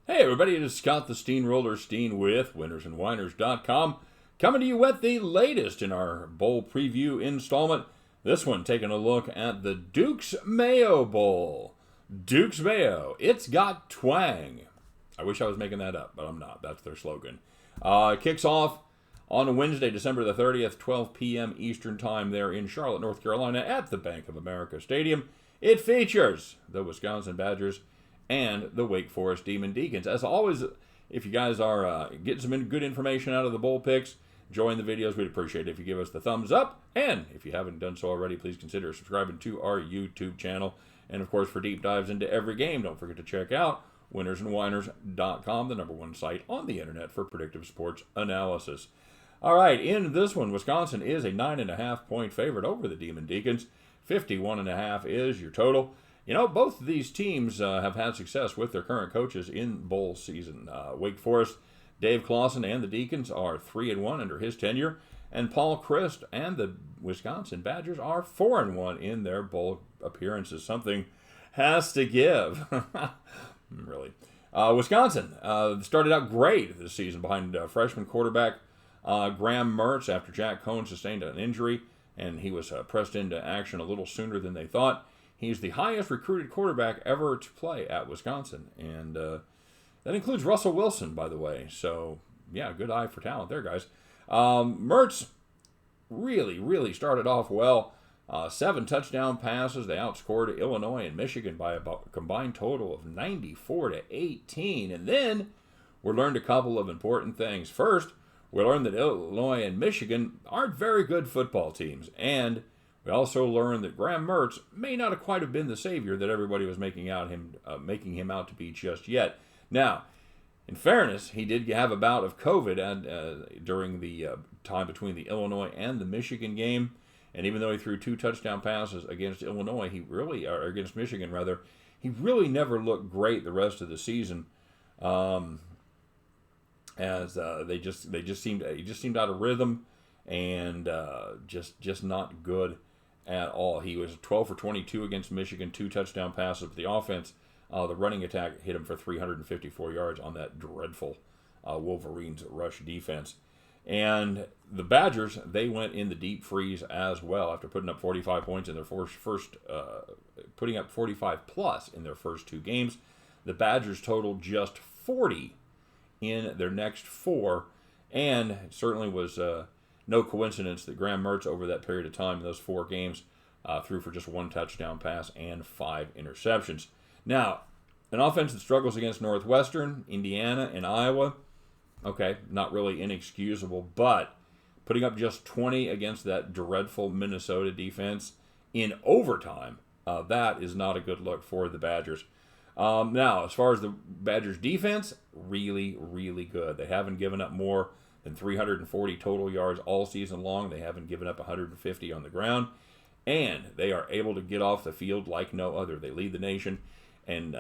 Hey everybody, it is Scott the Steamroller Steen with winnersandwhiners.com coming to you with the latest in our bowl preview installment. This one taking a look at the Duke's Mayo Bowl. Duke's Mayo, it's got twang. I wish I was making that up, but I'm not. That's their slogan. It kicks off on Wednesday, December the 30th, 12 p.m. Eastern Time there in Charlotte, North Carolina at the Bank of America Stadium. It features the Wisconsin Badgers and the Wake Forest Deacons. As always, if you guys are getting some good information out of the bowl picks, enjoying the videos, we'd appreciate it if you give us the thumbs up. And if you haven't done so already, please consider subscribing to our YouTube channel. And of course, for deep dives into every game, don't forget to check out winnersandwhiners.com, the #1 site on the internet for predictive sports analysis. All right, in this one, Wisconsin is a 9.5-point favorite over the Deacons. 51.5 is your total. You know, both of these teams have had success with their current coaches in bowl season. Wake Forest, Dave Clawson, and the Deacons are 3-1 under his tenure, and Paul Chryst and the Wisconsin Badgers are 4-1 in their bowl appearances. Something has to give. Really. Wisconsin started out great this season behind freshman quarterback Graham Mertz after Jack Cohn sustained an injury, and he was pressed into action a little sooner than they thought. He's the highest recruited quarterback ever to play at Wisconsin, and that includes Russell Wilson, by the way. So, yeah, good eye for talent there, guys. Mertz really started off well. 7 touchdown passes. They outscored Illinois and Michigan by about a combined total of 94-18. And then we learned a couple of important things. First, we learned that Illinois and Michigan aren't very good football teams, and we also learned that Graham Mertz may not have quite have been the savior that everybody was making him out to be just yet. Now, in fairness, he did have a bout of COVID during the time between the Illinois and the Michigan game, and even though he threw 2 touchdown passes against Illinois, against Michigan rather, he really never looked great the rest of the season. As he just seemed out of rhythm, and just not good at all. He was 12 for 22 against Michigan, 2 touchdown passes. But the offense, the running attack hit him for 354 yards on that dreadful Wolverines rush defense. And the Badgers, they went in the deep freeze as well after putting up 45 points in their putting up 45 plus in their first 2 games. The Badgers totaled just 40 in their next 4, and it certainly was no coincidence that Graham Mertz over that period of time in those 4 games threw for just 1 touchdown pass and 5 interceptions. Now, an offense that struggles against Northwestern, Indiana, and Iowa, okay, not really inexcusable, but putting up just 20 against that dreadful Minnesota defense in overtime, that is not a good look for the Badgers. Now, as far as the Badgers' defense, really good. They haven't given up more than 340 total yards all season long. They haven't given up 150 on the ground, and they are able to get off the field like no other. They lead the nation and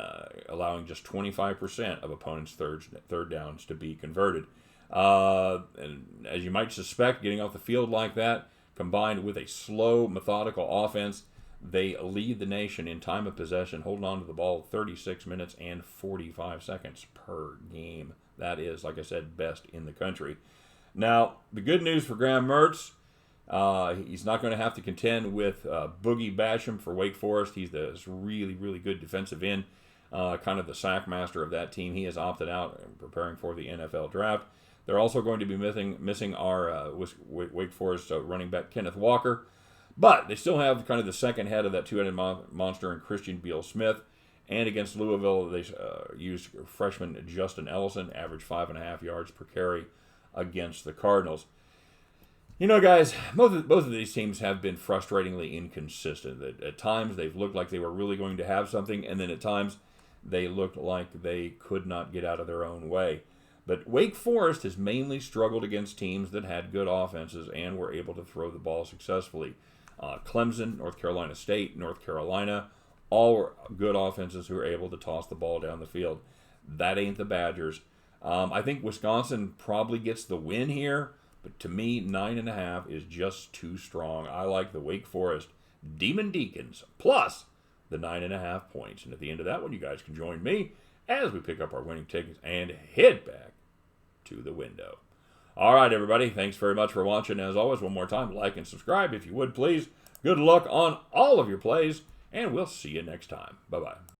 allowing just 25% of opponents' third downs to be converted. And as you might suspect, getting off the field like that, combined with a slow, methodical offense, they lead the nation in time of possession, holding on to the ball 36 minutes and 45 seconds per game. That is, like I said, best in the country. Now, the good news for Graham Mertz, he's not going to have to contend with Boogie Basham for Wake Forest. He's this really good defensive end, kind of the sack master of that team. He has opted out and preparing for the NFL draft. They're also going to be missing our Wake Forest running back Kenneth Walker. But they still have kind of the second head of that 2-headed monster in Christian Beal-Smith. And against Louisville, they used freshman Justin Ellison, averaged 5.5 yards per carry against the Cardinals. You know, guys, both of these teams have been frustratingly inconsistent. At times, they've looked like they were really going to have something, and then at times, they looked like they could not get out of their own way. But Wake Forest has mainly struggled against teams that had good offenses and were able to throw the ball successfully. Clemson, North Carolina State, North Carolina, all were good offenses who were able to toss the ball down the field. That ain't the Badgers. I think Wisconsin probably gets the win here, but to me, 9.5 is just too strong. I like the Wake Forest Deacons plus the 9.5 points. And at the end of that one, you guys can join me as we pick up our winning tickets and head back to the window. All right, everybody. Thanks very much for watching. As always, one more time, like and subscribe if you would, please. Good luck on all of your plays, and we'll see you next time. Bye-bye.